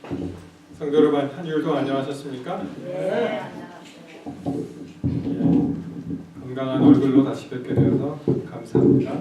성도 여러분, 한 주일 동안 안녕하셨습니까? 네, 안녕하세요. 건강한 얼굴로 다시 뵙게 되어서 감사합니다.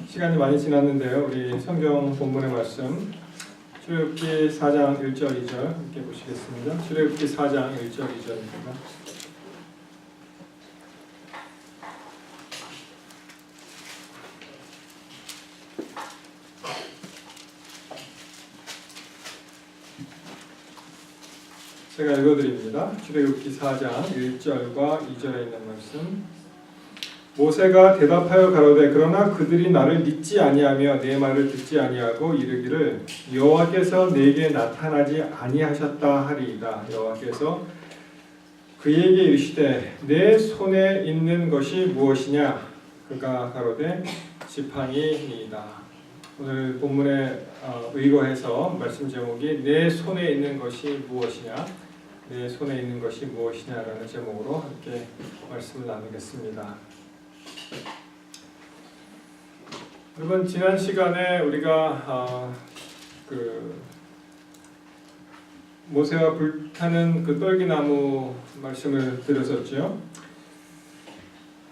시간이 많이 지났는데요. 우리 성경 본문의 말씀 출애굽기 4장 1절 2절 함께 보시겠습니다. 출애굽기 4장 1절 2절입니다. 제가 읽어드립니다. 출애굽기 4장 1절과 2절에 있는 말씀. 모세가 대답하여 가로되 그러나 그들이 나를 믿지 아니하며 내 말을 듣지 아니하고 이르기를 여호와께서 내게 나타나지 아니하셨다 하리이다. 여호와께서 그에게 이르시되 내 손에 있는 것이 무엇이냐? 그가 가로되 지팡이니이다. 오늘 본문에 의거해서 말씀 제목이 내 손에 있는 것이 무엇이냐? 내 손에 있는 것이 무엇이냐라는 제목으로 함께 말씀을 나누겠습니다. 여러분, 지난 시간에 우리가 모세가 불타는 그 떨기나무 말씀을 드렸었죠.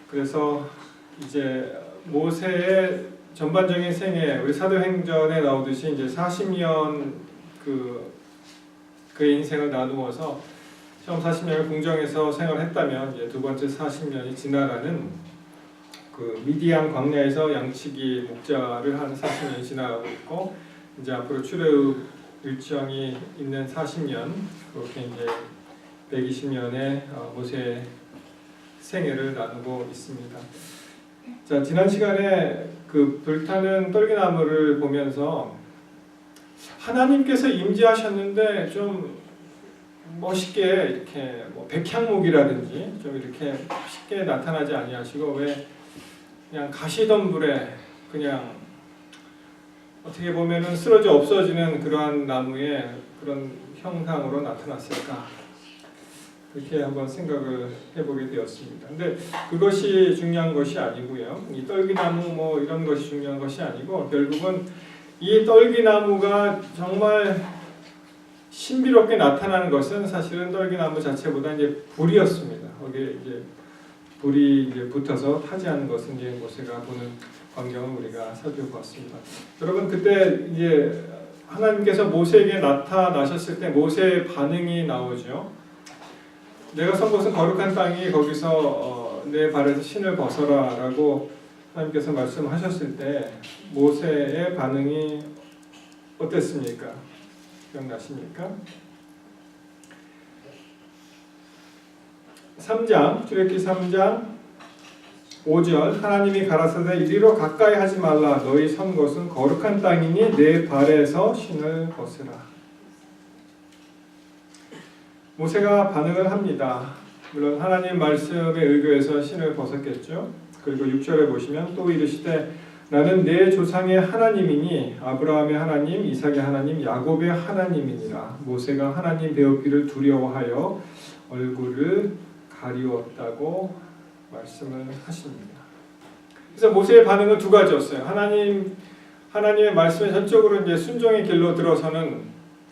그래서 이제 모세의 전반적인 생애, 우리 사도행전에 나오듯이 이제 40년 그의 인생을 나누어서 처음 40년을 궁정에서 생활했다면 이제 두 번째 40년이 지나가는 그 미디안 광야에서 양치기 목자를 하는 40년이 지나가고 있고, 이제 앞으로 출애굽 일정이 있는 40년, 그렇게 이제 120년의 모세의 생애를 나누고 있습니다. 자, 지난 시간에 그 불타는 떨기나무를 보면서 하나님께서 임재하셨는데 좀 멋있게 이렇게 뭐 백향목이라든지 좀 이렇게 쉽게 나타나지 아니하시고 왜 그냥 가시덤불에 그냥 어떻게 보면은 쓰러져 없어지는 그러한 나무의 그런 형상으로 나타났을까, 그렇게 한번 생각을 해보게 되었습니다. 근데 그것이 중요한 것이 아니고요. 이 떨기나무 뭐 이런 것이 중요한 것이 아니고, 결국은 이 떨기나무가 정말 신비롭게 나타나는 것은 사실은 떨기나무 자체보다 이제 불이었습니다. 거기에 이제 불이 이제 붙어서 타지하는 것은 이제 모세가 보는 광경을 우리가 살펴보았습니다. 여러분, 그때 이제 하나님께서 모세에게 나타나셨을 때 모세의 반응이 나오죠. 내가 선 곳은 거룩한 땅이, 거기서 내 발에서 신을 벗어라라고 하나님께서 말씀하셨을 때 모세의 반응이 어땠습니까? 기억나십니까? 3장, 출애굽기 3장 5절, 하나님이 가라사대 이리로 가까이 하지 말라. 너희 선 곳은 거룩한 땅이니 내 발에서 신을 벗으라. 모세가 반응을 합니다. 물론 하나님 말씀에 의거해서 신을 벗었겠죠. 그리고 6절에 보시면 또 이르시되 나는 내 조상의 하나님이니 아브라함의 하나님, 이삭의 하나님, 야곱의 하나님이니라. 모세가 하나님 배우기를 두려워하여 얼굴을 가리웠다고 말씀을 하십니다. 그래서 모세의 반응은 두 가지였어요. 하나님의 말씀에 전적으로 이제 순종의 길로 들어서는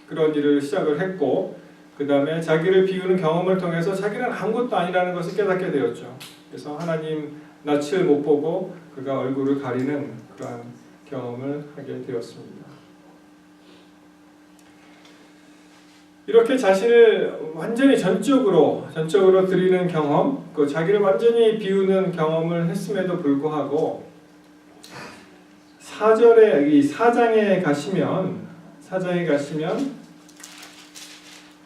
그런 일을 시작을 했고, 그 다음에 자기를 비우는 경험을 통해서 자기는 아무것도 아니라는 것을 깨닫게 되었죠. 그래서 하나님 낯을 못 보고 그가 얼굴을 가리는 그러한 경험을 하게 되었습니다. 이렇게 자신을 완전히 전적으로 드리는 경험, 그 자기를 완전히 비우는 경험을 했음에도 불구하고 4절에 이 4장에 가시면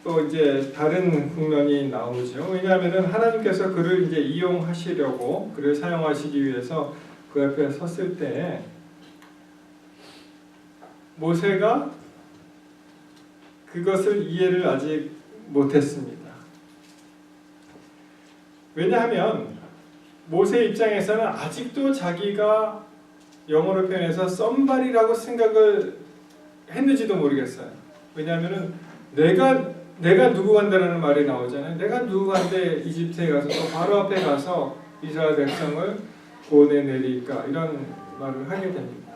또 이제 다른 국면이 나오죠. 왜냐하면은 하나님께서 그를 이제 이용하시려고, 그를 사용하시기 위해서 그 앞에 섰을 때 모세가 그것을 이해를 아직 못했습니다. 왜냐하면 모세 입장에서는 아직도 자기가 영어로 표현해서 somebody라고 생각을 했는지도 모르겠어요. 왜냐하면은 내가 누구 간다라는 말이 나오잖아요. 내가 누구 간데 이집트에 가서 또 바로 앞에 가서 이스라엘 백성을 구원해 내리까 이런 말을 하게 됩니다.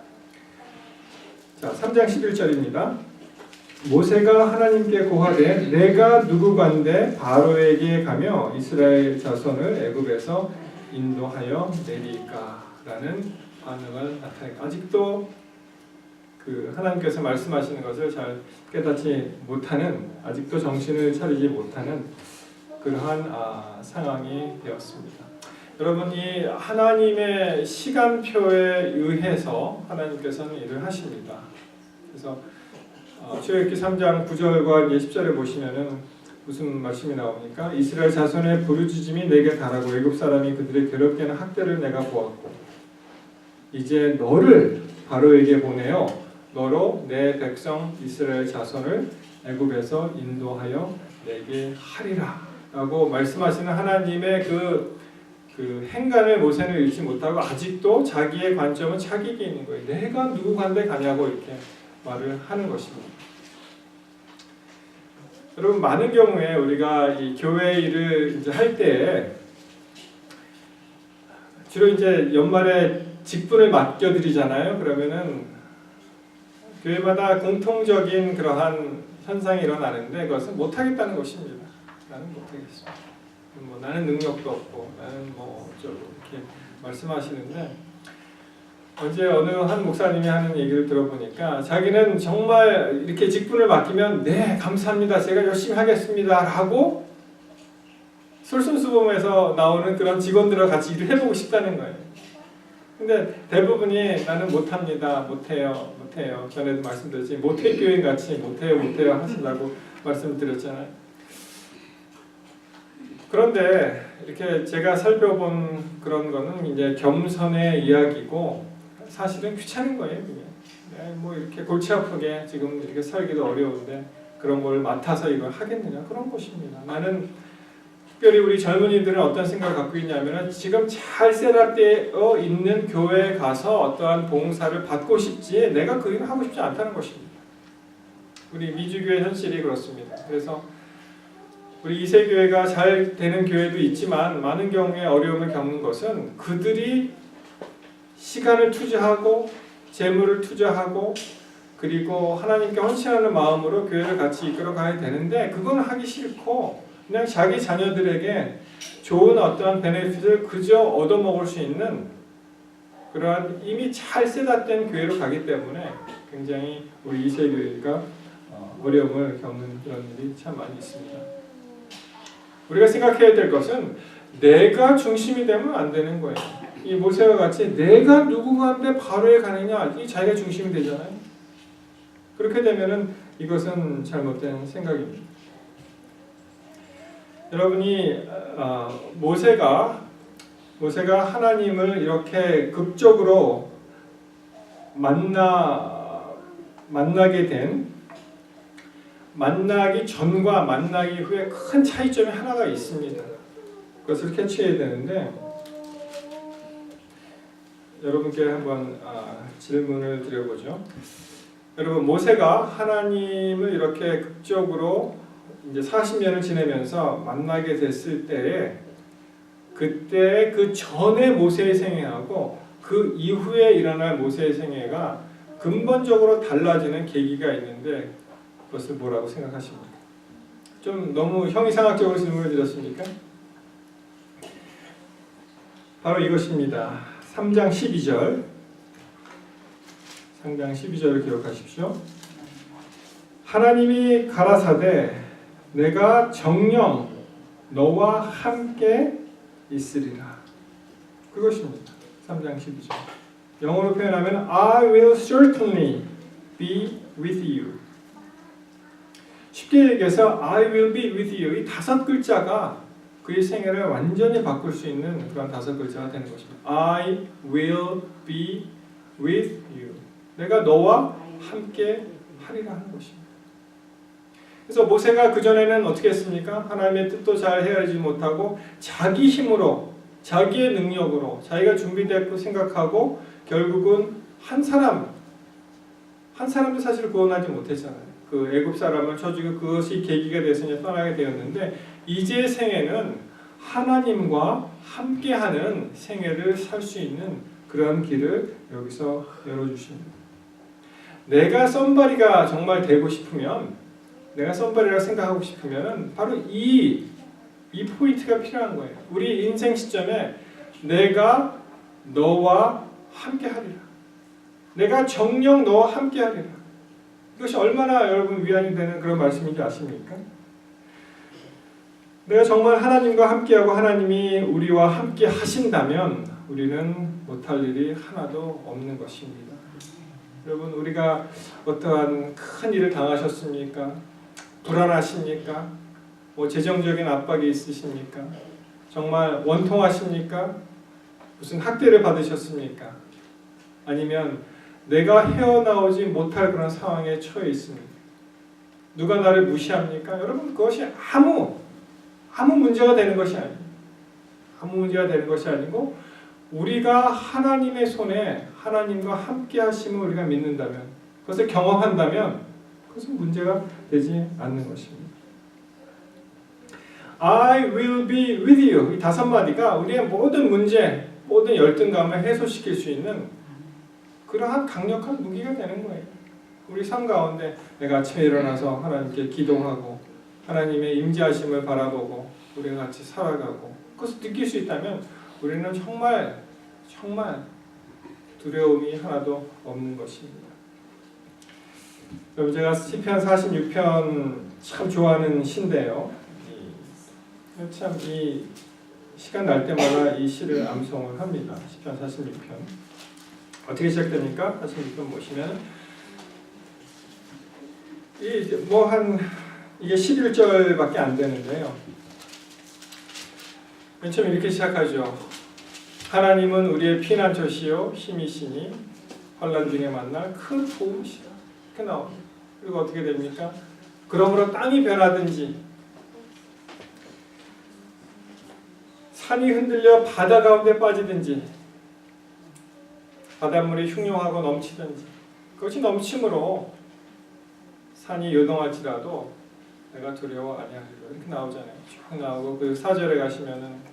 자, 3장 11절입니다. 모세가 하나님께 고하되 내가 누구간데 바로에게 가며 이스라엘 자손을 애굽에서 인도하여 내리까라는 반응을 나타내고 아직도 그 하나님께서 말씀하시는 것을 잘 깨닫지 못하는 아직도 정신을 차리지 못하는 그러한 상황이 되었습니다. 여러분 이 하나님의 시간표에 의해서 하나님께서는 일을 하십니다. 그래서 출애굽기 3장 9절과 10절에 보시면은 무슨 말씀이 나옵니까? 이스라엘 자손의 부르짖음이 내게 달하고 애굽 사람이 그들의 괴롭게 하는 학대를 내가 보았고 이제 너를 바로에게 보내어 너로 내 백성 이스라엘 자손을 애굽에서 인도하여 내게 하리라 라고 말씀하시는 하나님의 그 행간을 모세는 읽지 못하고 아직도 자기의 관점은 자기에게 있는 거예요. 내가 누구 간데 가냐고 이렇게 말을 하는 것입니다. 여러분 많은 경우에 우리가 이 교회 일을 이제 할 때 주로 이제 연말에 직분을 맡겨드리잖아요. 그러면은 교회마다 공통적인 그러한 현상이 일어나는데 그것은 못하겠다는 것입니다. 나는 못하겠어. 뭐 나는 능력도 없고 나는 뭐 어쩌고 이렇게 말씀하시는데 어제 어느 한 목사님이 하는 얘기를 들어보니까 자기는 정말 이렇게 직분을 맡기면 네 감사합니다 제가 열심히 하겠습니다 라고 솔선수범해서 나오는 그런 직원들과 같이 일을 해보고 싶다는 거예요. 근데 대부분이 나는 못합니다 못해요 전에도 말씀드렸지 모태 교인 같이 못해요 하시려고 말씀드렸잖아요. 그런데 이렇게 제가 살펴본 그런 거는 이제 겸손의 이야기고 사실은 귀찮은 거예요. 그냥 뭐 이렇게 골치 아프게 지금 이렇게 살기도 어려운데 그런 걸 맡아서 이걸 하겠느냐 그런 것입니다. 나는 특별히 우리 젊은이들은 어떤 생각을 갖고 있냐면 지금 잘 셋업되어 있는 교회에 가서 어떠한 봉사를 받고 싶지 내가 그 일을 하고 싶지 않다는 것입니다. 우리 미주교회 현실이 그렇습니다. 그래서 우리 이세교회가 잘 되는 교회도 있지만 많은 경우에 어려움을 겪는 것은 그들이 시간을 투자하고 재물을 투자하고 그리고 하나님께 헌신하는 마음으로 교회를 같이 이끌어 가야 되는데 그건 하기 싫고 그냥 자기 자녀들에게 좋은 어떠한 베네핏을 그저 얻어먹을 수 있는 그러한 이미 잘 셋업된 교회로 가기 때문에 굉장히 우리 이세교회가 어려움을 겪는 그런 일이 참 많이 있습니다. 우리가 생각해야 될 것은 내가 중심이 되면 안 되는 거예요. 이 모세와 같이 내가 누구한테 바로에 가느냐 이 자기가 중심이 되잖아요. 그렇게 되면은 이것은 잘못된 생각입니다. 여러분이 모세가 하나님을 이렇게 극적으로 만나게 된 만나기 전과 만나기 후에 큰 차이점이 하나가 있습니다. 그것을 캐치해야 되는데 여러분께 한번 질문을 드려보죠. 여러분 모세가 하나님을 이렇게 극적으로 이제 40년을 지내면서 만나게 됐을 때에 그때 그 전에 모세의 생애하고 그 이후에 일어날 모세의 생애가 근본적으로 달라지는 계기가 있는데 그것을 뭐라고 생각하십니까? 좀 너무 형이상학적으로 질문을 드렸습니까? 바로 이것입니다. 3장 12절 3장 12절을 기록하십시오. 하나님이 가라사대 내가 정녕 너와 함께 있으리라. 그것입니다. 3장 12절. 영어로 표현하면 I will certainly be with you. 쉽게 얘기해서 I will be with you. 이 5글자가 그의 생애를 완전히 바꿀 수 있는 그런 5글자가 되는 것입니다. I will be with you. 내가 너와 함께 하리라 하는 것입니다. 그래서 모세가 그전에는 어떻게 했습니까? 하나님의 뜻도 잘 헤아리지 못하고 자기 힘으로 자기의 능력으로 자기가 준비됐고 생각하고 결국은 한 사람도 사실 구원하지 못했잖아요. 그 애굽 사람을 쳐주고 그것이 계기가 돼서 이제 떠나게 되었는데 이제 생애는 하나님과 함께하는 생애를 살 수 있는 그런 길을 여기서 열어주십니다. 내가 썸바리가 정말 되고 싶으면, 내가 썸바리라고 생각하고 싶으면 바로 이 포인트가 필요한 거예요. 우리 인생 시점에 내가 너와 함께하리라. 내가 정녕 너와 함께하리라. 이것이 얼마나 여러분 위안이 되는 그런 말씀인지 아십니까? 내가 정말 하나님과 함께하고 하나님이 우리와 함께 하신다면 우리는 못할 일이 하나도 없는 것입니다. 여러분, 우리가 어떠한 큰 일을 당하셨습니까? 불안하십니까? 재정적인 압박이 있으십니까? 정말 원통하십니까? 무슨 학대를 받으셨습니까? 아니면 내가 헤어나오지 못할 그런 상황에 처해 있습니까? 누가 나를 무시합니까? 여러분, 그것이 아무 문제가 되는 것이 아니에요. 아무 문제가 되는 것이 아니고 우리가 하나님의 손에 하나님과 함께 하심을 우리가 믿는다면, 그것을 경험한다면 그것은 문제가 되지 않는 것입니다. I will be with you. 이 5마디가 우리의 모든 문제, 모든 열등감을 해소시킬 수 있는 그러한 강력한 무기가 되는 거예요. 우리 삶 가운데 내가 아침에 일어나서 하나님께 기도하고 하나님의 임재하심을 바라보고 우리가 같이 살아가고 그것을 느낄 수 있다면 우리는 정말 두려움이 하나도 없는 것입니다. 여러분, 제가 시편 46편 참 좋아하는 시인데요. 참 이 시간 날 때마다 이 시를 암송을 합니다. 시편 46편 어떻게 시작됩니까? 46편 보시면 이게 11절밖에 안 되는데요. 맨 처음 이렇게 시작하죠. 하나님은 우리의 피난처시요 힘이시니 환난 중에 만날 큰 도움이시다. 이렇게 나옵니다. 그리고 어떻게 됩니까? 그러므로 땅이 변하든지 산이 흔들려 바다 가운데 빠지든지 바닷물이 흉용하고 넘치든지 그것이 넘침으로 산이 요동할지라도 내가 두려워 아니하리라. 이렇게 나오잖아요. 쭉 나오고 그 4절에 가시면은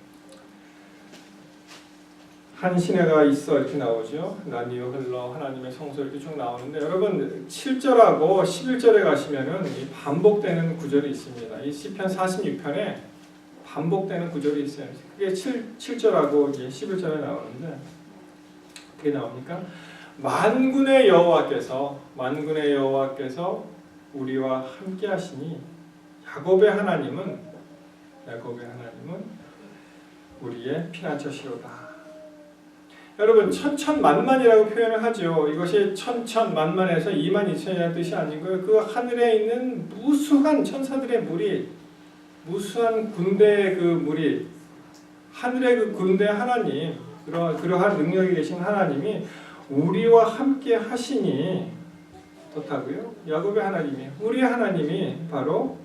한 시내가 있어 이렇게 나오죠. 나니요 흘러 하나님의 성소 이렇게 쭉 나오는데 여러분 7절하고 11절에 가시면은 이 반복되는 구절이 있습니다. 이 시편 46편에 반복되는 구절이 있어요. 그게 7절하고 이제 11절에 나오는데 어떻게 나옵니까? 만군의 여호와께서 우리와 함께 하시니 야곱의 하나님은 우리의 피난처시로다. 여러분, 천천만만이라고 표현을 하죠. 이것이 천천만만해서 22,000이라는 뜻이 아니고요. 그 하늘에 있는 무수한 천사들의 무리, 무수한 군대의 그 무리, 하늘의 그 군대 하나님, 그러한 능력이 계신 하나님이 우리와 함께 하시니 좋다고요. 야곱의 하나님이, 우리의 하나님이 바로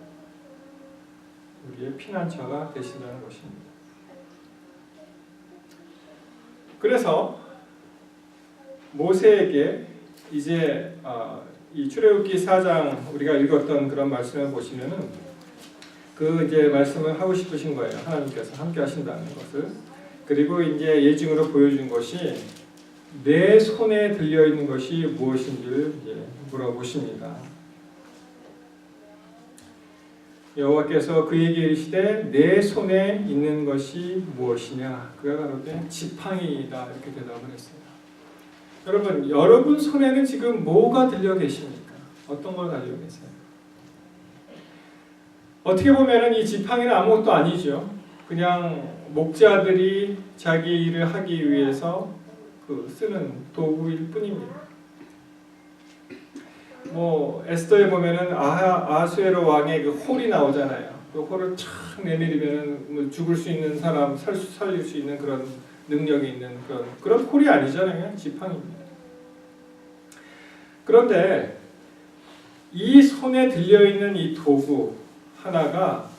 우리의 피난처가 되신다는 것입니다. 그래서 모세에게 이제 이 출애굽기 4장 우리가 읽었던 그런 말씀을 보시면은 그 이제 말씀을 하고 싶으신 거예요. 하나님께서 함께 하신다는 것을. 그리고 이제 예증으로 보여준 것이 내 손에 들려 있는 것이 무엇인지를 이제 물어보십니다. 여호와께서 그에게 이르시되 내 손에 있는 것이 무엇이냐? 그가 가로되 지팡이이다. 이렇게 대답을 했어요. 여러분 손에는 지금 뭐가 들려 계십니까? 어떤 걸 가지고 계세요? 어떻게 보면은 이 지팡이는 아무것도 아니죠. 그냥 목자들이 자기 일을 하기 위해서 쓰는 도구일 뿐입니다. 에스더에 보면은 아하수에로 왕의 그 홀이 나오잖아요. 그 홀을 착 내밀으면은 죽을 수 있는 사람 살릴 수 있는 그런 능력이 있는 그런 홀이 아니잖아요. 그냥 지팡이입니다. 그런데 이 손에 들려 있는 이 도구 하나가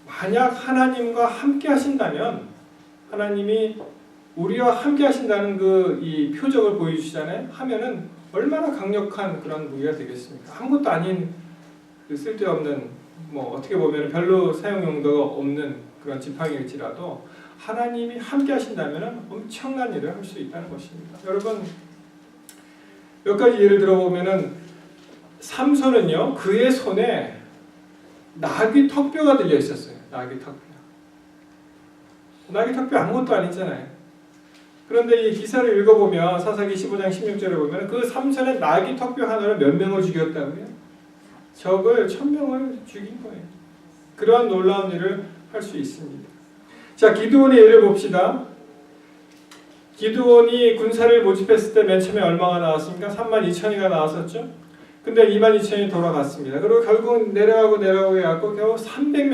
만약 하나님과 함께 하신다면, 하나님이 우리와 함께 하신다는 이 표적을 보여주시잖아요. 하면은 얼마나 강력한 그런 무기가 되겠습니까? 아무것도 아닌 쓸데없는 어떻게 보면 별로 사용 용도가 없는 그런 지팡이일지라도 하나님이 함께 하신다면 엄청난 일을 할 수 있다는 것입니다. 여러분 몇 가지 예를 들어보면은 삼손은요 그의 손에 나귀 턱뼈가 들려 있었어요. 나귀 턱뼈. 나귀 턱뼈 아무것도 아니잖아요. 그런데 이 기사를 읽어보면 사사기 15장 16절에 보면 그 삼손의 나귀 턱뼈 하나로 몇 명을 죽였다고요? 적을 1000명을 죽인 거예요. 그러한 놀라운 일을 할 수 있습니다. 자, 기드온의 예를 봅시다. 기드온이 군사를 모집했을 때 맨 처음에 얼마가 나왔습니까? 32,000이가 나왔었죠. 근데 22,000이 돌아갔습니다. 그리고 결국 내려가고 해갖고 겨우 300명